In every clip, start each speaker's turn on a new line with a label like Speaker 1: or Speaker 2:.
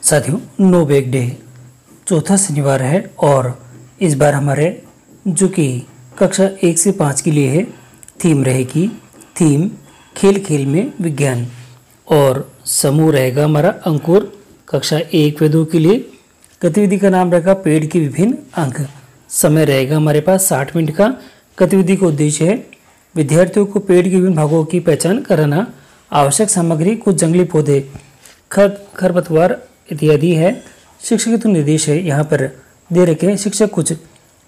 Speaker 1: साथियों, no bag day चौथा शनिवार है और इस बार हमारे जो कि कक्षा 1 से 5 के लिए है थीम रहेगी थीम खेल खेल में विज्ञान और समूह रहेगा हमारा अंकुर। कक्षा 1 व 2 के लिए गतिविधि का नाम रहेगा पेड़ के विभिन्न अंग। समय रहेगा हमारे पास 60 मिनट का। गतिविधि का उद्देश्य है विद्यार्थियों को पेड़ के विभिन्न भागों की पहचान कराना। आवश्यक सामग्री कुछ जंगली पौधे, खरपतवार इत्यादि है। शिक्षक के तो निर्देश है यहाँ पर दे रखे हैं। शिक्षक कुछ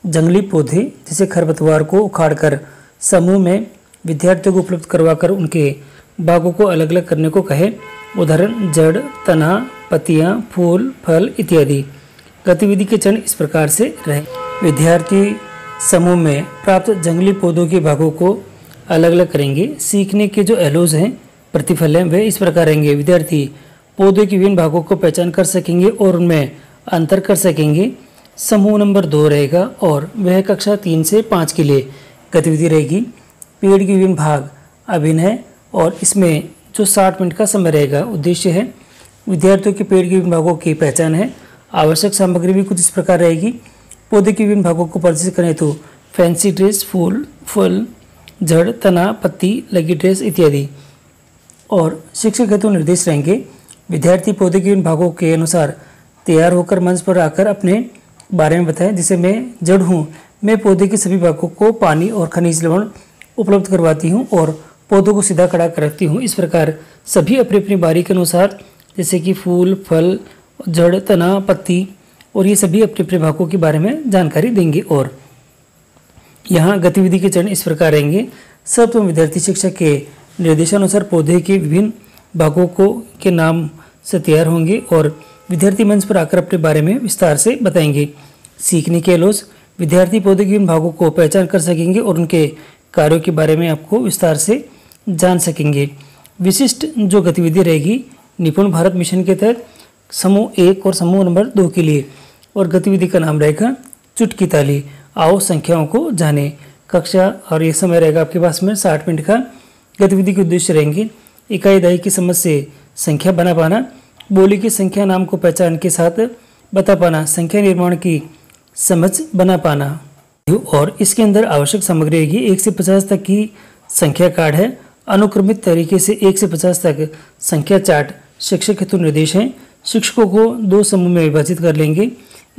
Speaker 1: जंगली पौधे जैसे खरपतवार को उखाड़कर समूह में विद्यार्थियों को उपलब्ध करवाकर उनके भागों को अलग अलग करने को कहे। उदाहरण जड़, तना, पत्तियां, फूल, फल इत्यादि। गतिविधि के चरण इस प्रकार से रहे। विद्यार्थी समूह में प्राप्त जंगली पौधों के भागों को अलग अलग करेंगे। सीखने के जो एलोज हैं, प्रतिफल हैं, वे इस प्रकार रहेंगे। विद्यार्थी पौधे के विभिन्न भागों को पहचान कर सकेंगे और उनमें अंतर कर सकेंगे। समूह नंबर 2 रहेगा और वह कक्षा 3 से 5 के लिए गतिविधि रहेगी पेड़ के विभिन्न भाग अभिनय और इसमें जो 60 मिनट का समय रहेगा। उद्देश्य है विद्यार्थियों के पेड़ के विभिन्न भागों की पहचान है। आवश्यक सामग्री भी कुछ इस प्रकार रहेगी। पौधे के विभिन्न भागों को प्रदर्शित करें तो फैंसी ड्रेस, फूल, फल, जड़, तना, पत्ती, लगी ड्रेस इत्यादि। और शिक्षक हेतु निर्देश रहेंगे विद्यार्थी पौधे के विभिन्न भागों के अनुसार तैयार होकर मंच पर आकर अपने बारे में बताएं। जैसे मैं जड़ हूँ, मैं पौधे के सभी भागों को पानी और खनिज लवण उपलब्ध करवाती हूँ और पौधों को सीधा खड़ा कर रखती हूँ। इस प्रकार सभी अपनी अपनी बारी के अनुसार जैसे कि फूल, फल, जड़, तना, पत्ती और ये सभी अपने अपने भागों के बारे में जानकारी देंगे। और यहाँ गतिविधि के चरण इस प्रकार रहेंगे। सब विद्यार्थी शिक्षक के निर्देशानुसार पौधे के विभिन्न भागों को के नाम से तैयार होंगे और विद्यार्थी मंच पर आकर अपने बारे में विस्तार से बताएंगे। सीखने के एलोज विद्यार्थी पौधे के विभिन्न भागों को पहचान कर सकेंगे और उनके कार्यों के बारे में आपको विस्तार से जान सकेंगे। विशिष्ट जो गतिविधि रहेगी निपुण भारत मिशन के तहत समूह 1 और समूह नंबर 2 के लिए और गतिविधि का नाम रहेगा चुटकी ताली। आओ संख्याओं को जाने। कक्षा और ये समय रहेगा आपके पास में 60 मिनट का। गतिविधि के उद्देश्य रहेंगे इकाई दहाई की समझ से संख्या बना पाना, बोली की संख्या नाम को पहचान के साथ बता पाना, संख्या निर्माण की समझ बना पाना। और इसके अंदर आवश्यक सामग्री रहेगी 1 से 50 तक की संख्या कार्ड है। अनुक्रमित तरीके से 1 से 50 तक संख्या चार्ट शिक्षक हेतु निर्देश हैं। शिक्षकों को 2 समूह में विभाजित कर लेंगे।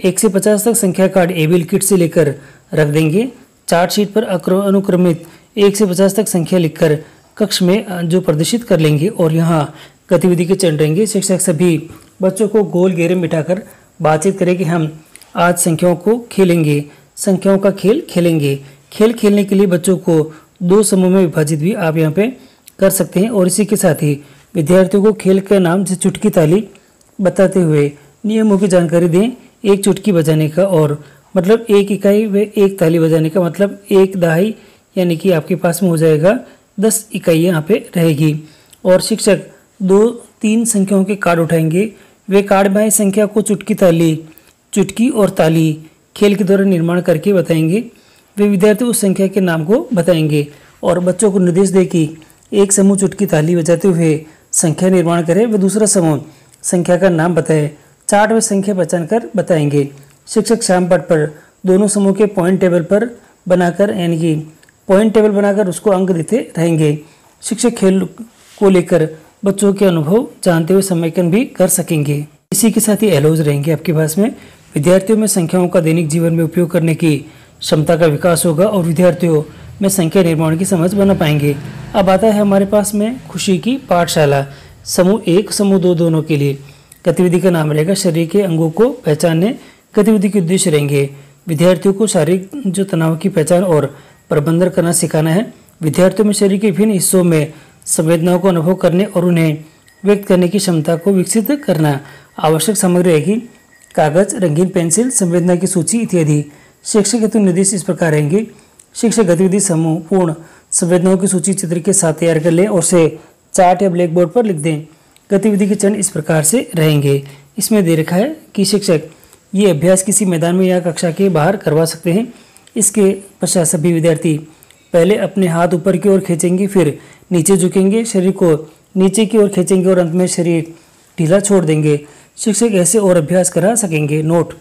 Speaker 1: 1 से 50 तक संख्या कार्ड एबिल किट से लेकर रख देंगे। चार्ट शीट पर अनुक्रमित 1 से 50 तक संख्या लिखकर कक्ष में जो प्रदर्शित कर लेंगे। और यहाँ गतिविधि के चरण रहेंगे। शिक्षक सभी बच्चों को गोल घेरे में बिठाकर बातचीत करें कि हम आज संख्याओं को खेलेंगे, संख्याओं का खेल खेलेंगे। खेल खेलने के लिए बच्चों को 2 समूह में विभाजित भी आप यहाँ पे कर सकते हैं। और इसी के साथ ही विद्यार्थियों को खेल का नाम जैसे चुटकी ताली बताते हुए नियमों की जानकारी दें। 1 चुटकी बजाने का और मतलब 1 इकाई व 1 ताली बजाने का मतलब 1 दहाई, यानी कि आपके पास में हो जाएगा 10 इकाई यहाँ पे रहेगी। और शिक्षक 2-3 संख्याओं के कार्ड उठाएंगे। वे कार्ड में संख्या को चुटकी और ताली खेल के दौरान निर्माण करके बताएंगे। वे विद्यार्थी उस संख्या के नाम को बताएंगे और बच्चों को निर्देश दे कि एक समूह चुटकी ताली बजाते हुए संख्या निर्माण करे, वे दूसरा समूह संख्या का नाम बताए। चार्ट में संख्या पहचान कर बताएंगे। शिक्षक श्याम पट पर दोनों समूह के पॉइंट टेबल पर बनाकर यानी कि पॉइंट टेबल बनाकर उसको अंक देते रहेंगे। शिक्षक खेल को लेकर बच्चों के अनुभव जानते हुए समयकन भी कर सकेंगे। इसी के साथ ही एलोज रहेंगे आपके पास में। विद्यार्थियों में संख्याओं का दैनिक जीवन में उपयोग करने की क्षमता का विकास होगा और विद्यार्थियों में संख्या निर्माण की समझ बना पाएंगे। अब आता है हमारे पास में खुशी की पाठशाला समूह 1 समूह 2 दोनों के लिए। गतिविधि का नाम रहेगा शरीर के अंगों को पहचानने। गतिविधि के उद्देश्य रहेंगे विद्यार्थियों को शारीरिक जो तनाव की पहचान और प्रबंधन करना सिखाना है। विद्यार्थियों में शरीर के विभिन्न हिस्सों में संवेदनाओं को अनुभव करने और उन्हें व्यक्त करने की क्षमता को विकसित करना। आवश्यक सामग्री रहेगी कागज, रंगीन पेंसिल, संवेदना की सूची इत्यादि। शिक्षक हेतु निर्देश इस प्रकार रहेंगे। शिक्षक गतिविधि समूह पूर्ण संवेदनाओं की सूची चित्र के साथ तैयार कर लें और उसे चार्ट या ब्लैक बोर्ड पर लिख दें। गतिविधि के चरण इस प्रकार से रहेंगे। इसमें दे रखा है कि शिक्षक ये अभ्यास किसी मैदान में या कक्षा के बाहर करवा सकते हैं। इसके पश्चात सभी विद्यार्थी पहले अपने हाथ ऊपर की ओर खींचेंगे, फिर नीचे झुकेंगे, शरीर को नीचे की ओर खींचेंगे और अंत में शरीर ढीला छोड़ देंगे। शिक्षक ऐसे और अभ्यास करा सकेंगे। नोट: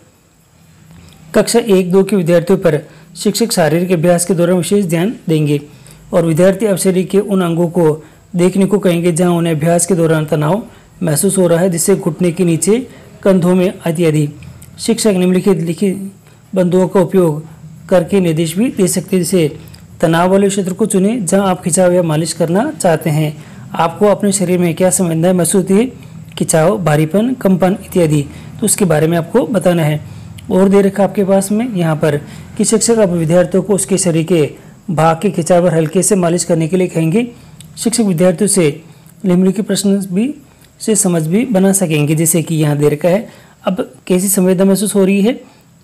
Speaker 1: कक्षा 1-2 के विद्यार्थियों पर शिक्षक शारीरिक अभ्यास के दौरान विशेष ध्यान देंगे और विद्यार्थी अब शरीर के उन अंगों को देखने को कहेंगे जहां उन्हें अभ्यास के दौरान तनाव महसूस हो रहा है, जिससे घुटने के नीचे, कंधों में इत्यादि। शिक्षक निम्नलिखित लिखित बंधुओं का उपयोग करके निर्देश भी दे सकते हैं, जैसे तनाव वाले क्षेत्र को चुनें जहां आप खिंचाव या मालिश करना चाहते हैं। आपको अपने शरीर में क्या संवेदनाएं महसूस होती है, खिंचाव, भारीपन, कंपन इत्यादि, तो उसके बारे में आपको बताना है। और दे रखा आपके पास में यहाँ पर कि शिक्षक अब विद्यार्थियों को उसके शरीर के भाग के खिंचाव पर हल्के से मालिश करने के लिए कहेंगे। शिक्षक विद्यार्थियों से निम्नलिखित प्रश्न भी से समझ भी बना सकेंगे, जैसे कि यहाँ दे रखा है, अब कैसी संवेदना महसूस हो रही है,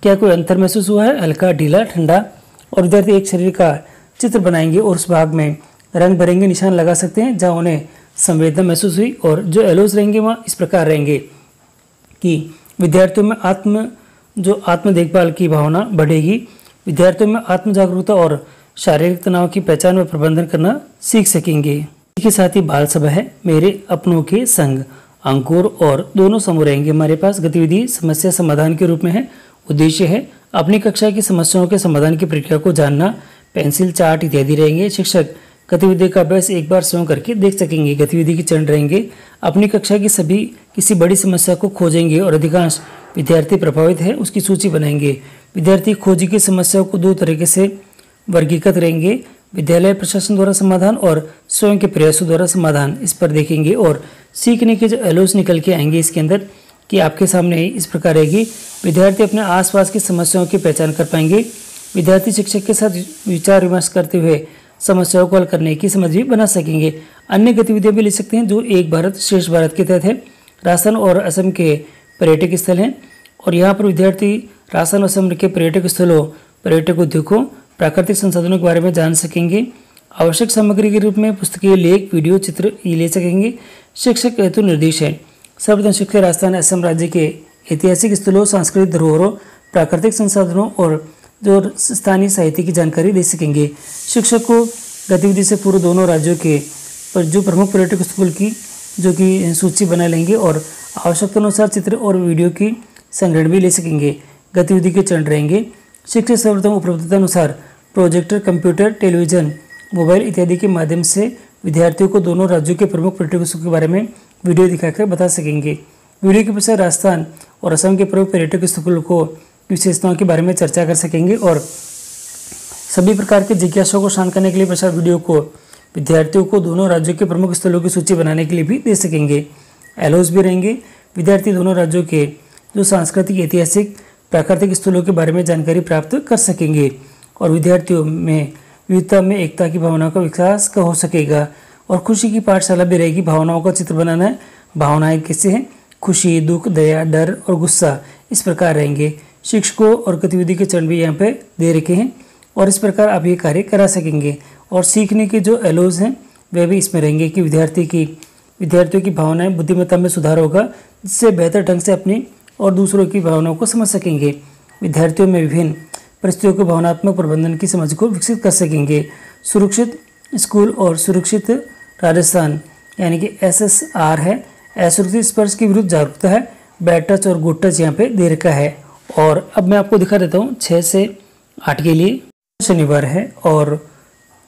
Speaker 1: क्या कोई अंतर महसूस हुआ है, हल्का, ढीला, ठंडा। और विद्यार्थी एक शरीर का चित्र बनाएंगे और उस भाग में रंग बिरंगे निशान लगा सकते हैं जहाँ उन्हें संवेदना महसूस हुई। और जो एलोज रहेंगे वहाँ इस प्रकार रहेंगे कि विद्यार्थियों में आत्म देखभाल की भावना बढ़ेगी, विद्यार्थियों में आत्म जागरूकता और शारीरिक तनाव की पहचान व प्रबंधन करना सीख सकेंगे। इसके साथ ही बाल सभा है, मेरे अपनों के संग, अंकुर और दोनों समूह रहेंगे हमारे पास। गतिविधि समस्या समाधान के रूप में है। उद्देश्य है अपनी कक्षा की समस्याओं के समाधान की प्रक्रिया को जानना, पेंसिल, चार्ट इत्यादि रहेंगे। शिक्षक गतिविधि का अभ्यास एक बार स्वयं करके देख सकेंगे। गतिविधि के चरण रहेंगे, अपनी कक्षा की किसी बड़ी समस्या को खोजेंगे और अधिकांश विद्यार्थी प्रभावित है उसकी सूची बनाएंगे। विद्यार्थी खोजी की समस्याओं को 2 तरीके से वर्गीकृत रहेंगे, विद्यालय प्रशासन द्वारा समाधान और स्वयं के प्रयासों द्वारा समाधान, इस पर देखेंगे। और सीखने के जो एलोस निकल के आएंगे इसके अंदर कि आपके सामने इस प्रकार रहेगी, विद्यार्थी अपने आसपास की समस्याओं की पहचान कर पाएंगे, विद्यार्थी शिक्षक के साथ विचार विमर्श करते हुए समस्याओं को हल करने की समझ भी बना सकेंगे। अन्य गतिविधियां भी ले सकते हैं जो एक भारत श्रेष्ठ भारत के तहत है। राजस्थान और असम के पर्यटक स्थल हैं और यहाँ पर विद्यार्थी राजस्थान और असम के पर्यटक स्थलों, पर्यटक उद्योगों, प्राकृतिक संसाधनों के बारे में जान सकेंगे। आवश्यक सामग्री के रूप में पुस्तकीय लेख, वीडियो, चित्र ये ले सकेंगे। शिक्षक हेतु निर्देश है, सर्वप्रथम शिक्षक राजस्थान असम राज्य के ऐतिहासिक स्थलों, सांस्कृतिक धरोहरों, प्राकृतिक संसाधनों और जो स्थानीय साहित्य की जानकारी दे सकेंगे। शिक्षक को गतिविधि से पूर्व दोनों राज्यों के जो प्रमुख पर्यटक स्थल की जो कि सूची बना लेंगे और आवश्यकता अनुसार चित्र और वीडियो की संग्रहण भी ले सकेंगे। गतिविधि के चरण रहेंगे, शिक्षक सर्वप्रथम उपलब्धता अनुसार प्रोजेक्टर, कंप्यूटर, टेलीविजन, मोबाइल इत्यादि के माध्यम से विद्यार्थियों को दोनों राज्यों के प्रमुख पर्यटक स्थलों के बारे में वीडियो दिखाकर बता सकेंगे। वीडियो के पश्चात राजस्थान और असम के प्रमुख पर्यटक स्थलों को विशेषताओं के बारे में चर्चा कर सकेंगे और सभी प्रकार के जिज्ञासाओं को शांत करने के लिए पश्चात वीडियो को विद्यार्थियों को दोनों राज्यों के प्रमुख स्थलों की सूची बनाने के लिए भी दे सकेंगे। एलोस भी रहेंगे, विद्यार्थी दोनों राज्यों के जो सांस्कृतिक, ऐतिहासिक, प्राकृतिक स्थलों के बारे में जानकारी प्राप्त कर सकेंगे और विद्यार्थियों में विविधता में एकता की भावना का विकास हो सकेगा। और खुशी की पाठशाला भी रहेगी, भावनाओं का चित्र बनाना है। भावनाएं कैसे हैं, खुशी, दुख, दया, डर और गुस्सा, इस प्रकार रहेंगे। शिक्षकों और गतिविधि के चरण भी यहाँ पे दे रखे हैं और इस प्रकार आप ये कार्य करा सकेंगे। और सीखने के जो एलोज हैं वे भी इसमें रहेंगे कि विद्यार्थियों की भावनाएं, बुद्धिमत्ता में सुधार होगा, जिससे बेहतर ढंग से अपनी और दूसरों की भावनाओं को समझ सकेंगे। विद्यार्थियों में विभिन्न परिस्थितियों के भावनात्मक प्रबंधन की समझ को विकसित कर सकेंगे। सुरक्षित स्कूल और सुरक्षित राजस्थान यानी कि SSR है। असुरक्षित स्पर्श के विरुद्ध जागरूकता है। बैड टच और गुड टच यहाँ पे दे रखा है। और अब मैं आपको दिखा देता हूँ 6 से 8 के लिए शनिवार है और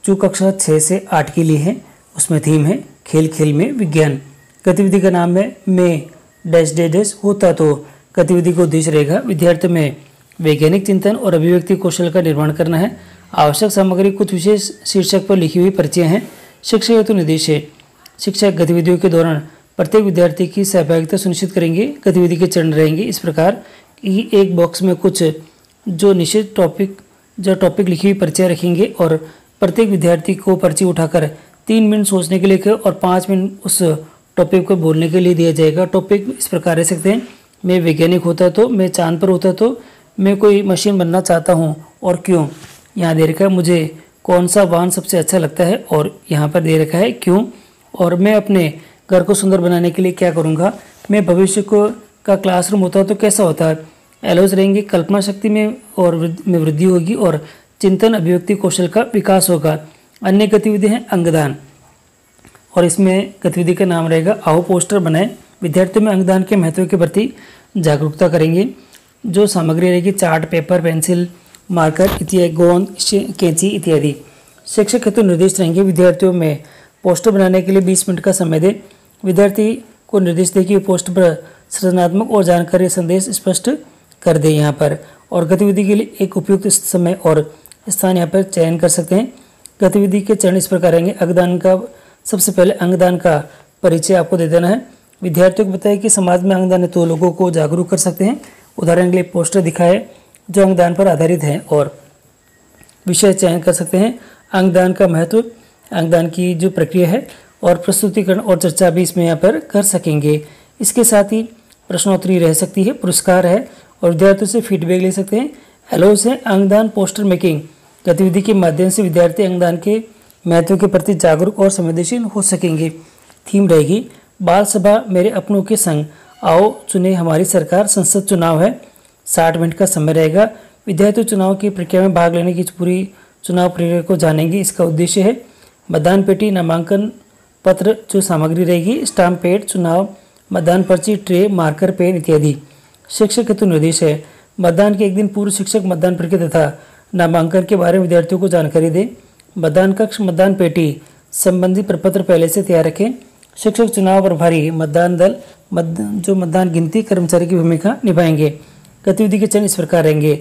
Speaker 1: जो कक्षा 6 से 8 के लिए है उसमें थीम है खेल खेल में विज्ञान। गतिविधि का नाम है मैं डैश डे डैश होता तो। गतिविधि का उद्देश्य रहेगा विद्यार्थियों में वैज्ञानिक चिंतन और अभिव्यक्ति कौशल का निर्माण करना है। आवश्यक सामग्री कुछ विशेष शीर्षक पर लिखी हुई पर्चियाँ हैं। शिक्षक हेतु निर्देश है, शिक्षक गतिविधियों के दौरान प्रत्येक विद्यार्थी की सहभागिता सुनिश्चित करेंगे। गतिविधि के चरण रहेंगे इस प्रकार कि एक बॉक्स में कुछ जो निश्चित टॉपिक लिखी हुई पर्चियाँ रखेंगे और प्रत्येक विद्यार्थी को पर्ची उठाकर 3 मिनट सोचने के लिए और 5 मिनट उस टॉपिक को बोलने के लिए दिया जाएगा। टॉपिक इस प्रकार रह सकते हैं, मैं वैज्ञानिक होता तो, मैं चांद पर होता तो, मैं कोई मशीन बनना चाहता हूँ और क्यों। यहाँ दे रखा है मुझे कौन सा वाहन सबसे अच्छा लगता है और यहाँ पर दे रखा है क्यों। और मैं अपने घर को सुंदर बनाने के लिए क्या करूँगा, मैं भविष्य का क्लासरूम होता तो कैसा होता है। एलोज रहेंगे, कल्पना शक्ति में वृद्धि होगी और चिंतन अभिव्यक्ति कौशल का विकास होगा। अन्य गतिविधि है अंगदान और इसमें गतिविधि का नाम रहेगा आओ पोस्टर बनाएं विद्यार्थियों में अंगदान के महत्व के प्रति जागरूकता करेंगे। जो सामग्री रहेगी चार्ट, पेपर, पेंसिल, मार्कर इत्यादि, गोंद, कैंची इत्यादि। शिक्षक हेतु निर्देश रहेंगे। विद्यार्थियों में पोस्टर बनाने के लिए 20 मिनट का समय दें। विद्यार्थी को निर्देश दें कि पोस्टर पर सृजनात्मक और जानकारी संदेश स्पष्ट कर दें यहाँ पर। और गतिविधि के लिए एक उपयुक्त समय और स्थान यहाँ पर चयन कर सकते हैं। गतिविधि के चरण इस प्रकार रहेंगे। अंगदान का सबसे पहले अंगदान का परिचय आपको दे देना है। विद्यार्थियों को बताया कि समाज में अंगदान हेतु लोगों को जागरूक कर सकते हैं। उदाहरण के लिए पोस्टर दिखाए जो अंगदान पर आधारित है और विषय चयन कर सकते हैं। अंगदान का महत्व, अंगदान की जो प्रक्रिया है और प्रस्तुतिकरण और चर्चा भी इसमें यहाँ पर कर सकेंगे। इसके साथ ही प्रश्नोत्तरी रह सकती है, पुरस्कार है और विद्यार्थियों से फीडबैक ले सकते हैं। एलोस है अंगदान पोस्टर मेकिंग गतिविधि के माध्यम से विद्यार्थी अंगदान के महत्व के प्रति जागरूक और संवेदनशील हो सकेंगे। थीम रहेगी बाल सभा मेरे अपनों के संग, आओ चुने हमारी सरकार। संसद चुनाव है, 60 मिनट का समय रहेगा। विद्यार्थी चुनाव की प्रक्रिया में भाग लेने की पूरी चुनाव प्रक्रिया को जानेंगे। इसका उद्देश्य है मतदान पेटी, नामांकन पत्र जो सामग्री रहेगी, स्टाम्प पैड, चुनाव मतदान पर्ची, ट्रे, मार्कर, पेन इत्यादि। शिक्षक हेतु निर्देश है मतदान के एक दिन पूर्व शिक्षक मतदान प्रक्रिया तथा नामांकन के बारे में विद्यार्थियों को जानकारी दें। मतदान कक्ष, मतदान पेटी संबंधी प्रपत्र पहले से तैयार रखें। शिक्षक चुनाव प्रभारी मतदान दल जो मतदान गिनती कर्मचारी की भूमिका निभाएंगे। गतिविधि के चरण इस प्रकार रहेंगे।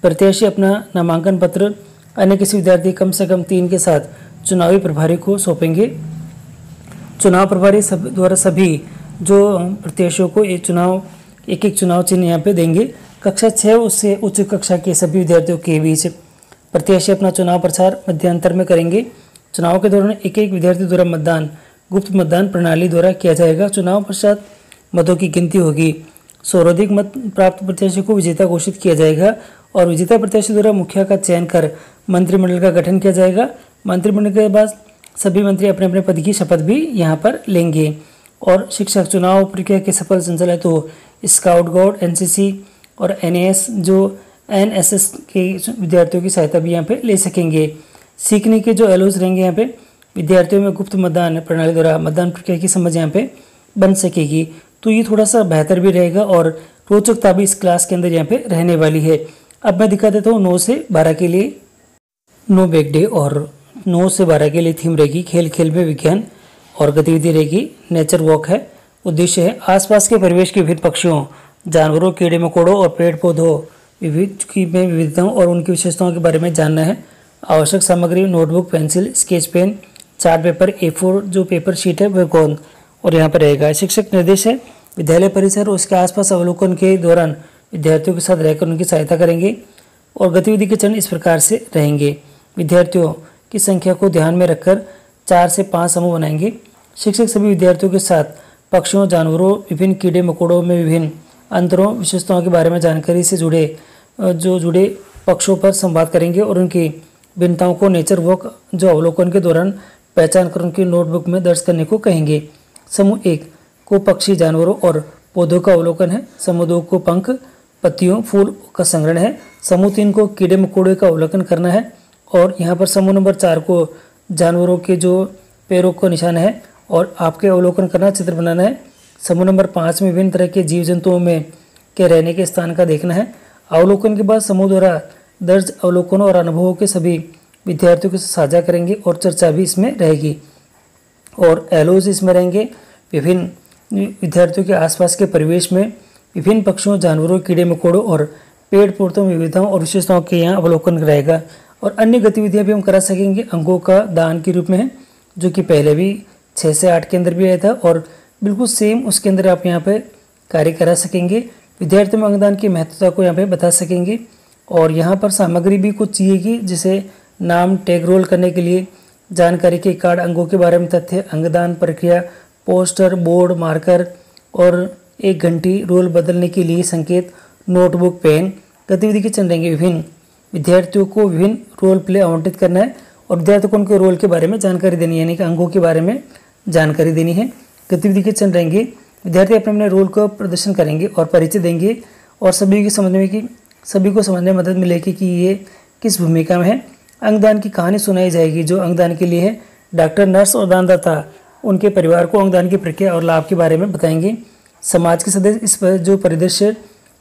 Speaker 1: प्रत्याशी अपना नामांकन पत्र अन्य किसी विद्यार्थी कम से कम 3 के साथ चुनावी प्रभारी को सौंपेंगे। चुनाव प्रभारी द्वारा सभी जो प्रत्याशियों को एक एक चुनाव चिन्ह यहाँ पे देंगे। कक्षा 6 उससे उच्च कक्षा के सभी विद्यार्थियों के बीच प्रत्याशी अपना चुनाव प्रचार मध्यांतर में करेंगे। चुनाव के दौरान एक एक विद्यार्थी द्वारा मतदान गुप्त मतदान प्रणाली द्वारा किया जाएगा। चुनाव पश्चात मतों की गिनती होगी। सर्वाधिक मत प्राप्त प्रत्याशी को विजेता घोषित किया जाएगा और विजेता प्रत्याशी द्वारा मुखिया का चयन कर मंत्रिमंडल का गठन किया जाएगा। मंत्रिमंडल के बाद सभी मंत्री अपने अपने पद की शपथ भी यहाँ पर लेंगे। और शिक्षक चुनाव प्रक्रिया के सफल संचालन तो स्काउट गाइड, एनसीसी और एनएएस जो एनएसएस के विद्यार्थियों की सहायता भी यहाँ पे ले सकेंगे। सीखने के जो एलोज रहेंगे यहाँ पे विद्यार्थियों में गुप्त मतदान प्रणाली द्वारा मतदान प्रक्रिया की समझ यहाँ पे बन सकेगी। तो ये थोड़ा सा बेहतर भी रहेगा और रोचकता भी इस क्लास के अंदर यहाँ पे रहने वाली है। अब मैं दिखा देता हूँ 9 से 12 के लिए नो बैक डे और 9 से 12 के लिए थीम रहेगी खेल खेल में विज्ञान और गतिविधि रहेगी नेचर वॉक है। उद्देश्य है आसपास के परिवेश के विभिन्न पक्षियों, जानवरों, कीड़े मकोड़ों और पेड़ पौधों में विविधताओं और उनकी विशेषताओं के बारे में जानना है। आवश्यक सामग्री notebook, pencil, sketch pen, chart paper, A4 जो पेपर शीट है वह गोंद और यहाँ पर रहेगा। शिक्षक निर्देश है विद्यालय परिसर और उसके आसपास अवलोकन के दौरान विद्यार्थियों के साथ रहकर उनकी सहायता करेंगे। और गतिविधि के चरण इस प्रकार से रहेंगे। विद्यार्थियों की संख्या को ध्यान में रखकर 4 से 5 समूह बनाएंगे। शिक्षक सभी विद्यार्थियों के साथ पक्षियों, जानवरों, विभिन्न कीड़े मकोड़ों में विभिन्न अंतरों, विशेषताओं के बारे में जानकारी से जुड़े पक्षों पर संवाद करेंगे और उनकी भिन्नताओं को नेचर वॉक जो अवलोकन के दौरान पहचान कर उनकी नोटबुक में दर्ज करने को कहेंगे। समूह 1 को पक्षी, जानवरों और पौधों का अवलोकन है। समूह 2 को पंख, पत्तियों, फूल का संग्रहण है। समूह 3 को कीड़े मकोड़े का अवलोकन करना है। और यहाँ पर समूह नंबर 4 को जानवरों के जो पैरों को निशान है और आपके अवलोकन करना, चित्र बनाना है। समूह नंबर 5 में विभिन्न तरह के जीव जंतुओं में के रहने के स्थान का देखना है। अवलोकन के बाद समूह द्वारा दर्ज अवलोकनों और अनुभवों के सभी विद्यार्थियों के साथ साझा करेंगे और चर्चा भी इसमें रहेगी। और एलोज इसमें रहेंगे विभिन्न विद्यार्थियों के आसपास के परिवेश में विभिन्न पक्षियों, जानवरों, कीड़े मकोड़ों और पेड़ पौधों में विविधताओं और विशेषताओं के यहाँ अवलोकन रहेगा। और अन्य गतिविधियाँ भी हम करा सकेंगे। अंगों का दान के रूप में है जो कि पहले भी 6 से 8 के अंदर भी आया था और बिल्कुल सेम उसके अंदर आप यहाँ पे कार्य करा सकेंगे। विद्यार्थियों में अंगदान की महत्वता को यहाँ पे बता सकेंगे। और यहाँ पर सामग्री भी कुछ चाहिएगी जिसे नाम टैग रोल करने के लिए जानकारी के कार्ड, अंगों के बारे में तथ्य, अंगदान प्रक्रिया, पोस्टर, बोर्ड, मार्कर और एक घंटी, रोल बदलने के लिए संकेत, नोटबुक, पेन। गतिविधि के चरण रहेंगे विभिन्न विद्यार्थियों को विभिन्न रोल प्ले आवंटित करना है और विद्यार्थियों को उनके रोल के बारे में जानकारी देनी है, यानी कि अंगों के बारे में जानकारी देनी है। गतिविधि के चरण रहेंगे विद्यार्थी अपने अपने रोल का प्रदर्शन करेंगे और परिचय देंगे और सभी को समझने में मदद मिलेगी कि ये किस भूमिका में है। अंगदान की कहानी सुनाई जाएगी जो अंगदान के लिए है। डॉक्टर, नर्स और दानदाता उनके परिवार को अंगदान की प्रक्रिया और लाभ के बारे में बताएंगे। समाज के सदस्य इस पर जो परिदृश्य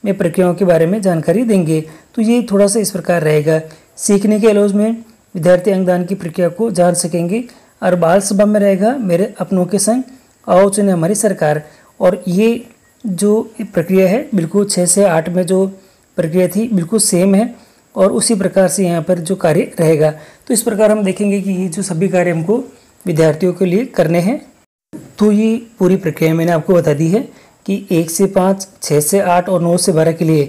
Speaker 1: में प्रक्रियाओं के बारे में जानकारी देंगे। तो ये थोड़ा सा इस प्रकार रहेगा। सीखने के एलोज में विद्यार्थी अंगदान की प्रक्रिया को जान सकेंगे। और बाल सभा में रहेगा मेरे अपनों के संग आओ चुने हमारी सरकार। और ये जो प्रक्रिया है बिल्कुल 6 से 8 में जो प्रक्रिया थी बिल्कुल सेम है और उसी प्रकार से यहाँ पर जो कार्य रहेगा। तो इस प्रकार हम देखेंगे कि ये जो सभी कार्य हमको विद्यार्थियों के लिए करने हैं। तो ये पूरी प्रक्रिया मैंने आपको बता दी है कि 1 से 5, 6 से 8 और 9 से 12 के लिए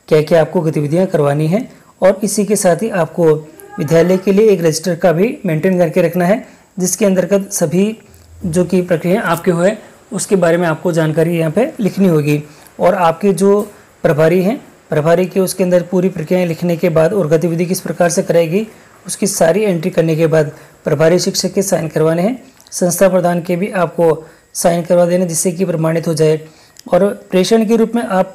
Speaker 1: क्या क्या आपको गतिविधियाँ करवानी है। और इसी के साथ ही आपको विद्यालय के लिए एक रजिस्टर का भी मेंटेन करके रखना है, जिसके अंतर्गत सभी जो कि प्रक्रिया आपके हुए उसके बारे में आपको जानकारी यहाँ पे लिखनी होगी। और आपके जो प्रभारी हैं, प्रभारी के उसके अंदर पूरी प्रक्रियाएं लिखने के बाद और गतिविधि किस प्रकार से कराएगी उसकी सारी एंट्री करने के बाद प्रभारी शिक्षक के साइन करवाने हैं। संस्था प्रधान के भी आपको साइन करवा देना जिससे कि प्रमाणित हो जाए। और प्रेषण के रूप में आप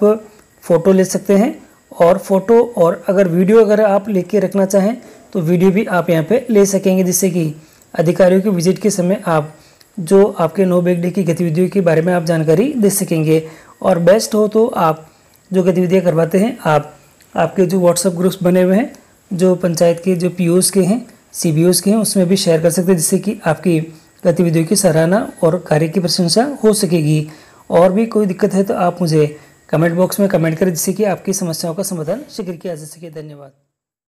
Speaker 1: फ़ोटो ले सकते हैं और फोटो और अगर वीडियो अगर आप लेके रखना चाहें तो वीडियो भी आप यहाँ पे ले सकेंगे, जिससे कि अधिकारियों के विजिट के समय आप जो आपके नो बैग डे की गतिविधियों के बारे में आप जानकारी दे सकेंगे। और बेस्ट हो तो आप जो गतिविधियाँ करवाते हैं आप आपके जो व्हाट्सएप ग्रुप्स बने हुए हैं जो पंचायत के जो पीओस के हैं, सीबीओस के हैं, उसमें भी शेयर कर सकते हैं, जिससे कि आपकी गतिविधियों की सराहना और कार्य की प्रशंसा हो सकेगी। और भी कोई दिक्कत है तो आप मुझे कमेंट बॉक्स में कमेंट करें, जिससे कि आपकी समस्याओं का समाधान शीघ्र किया जा सके। धन्यवाद।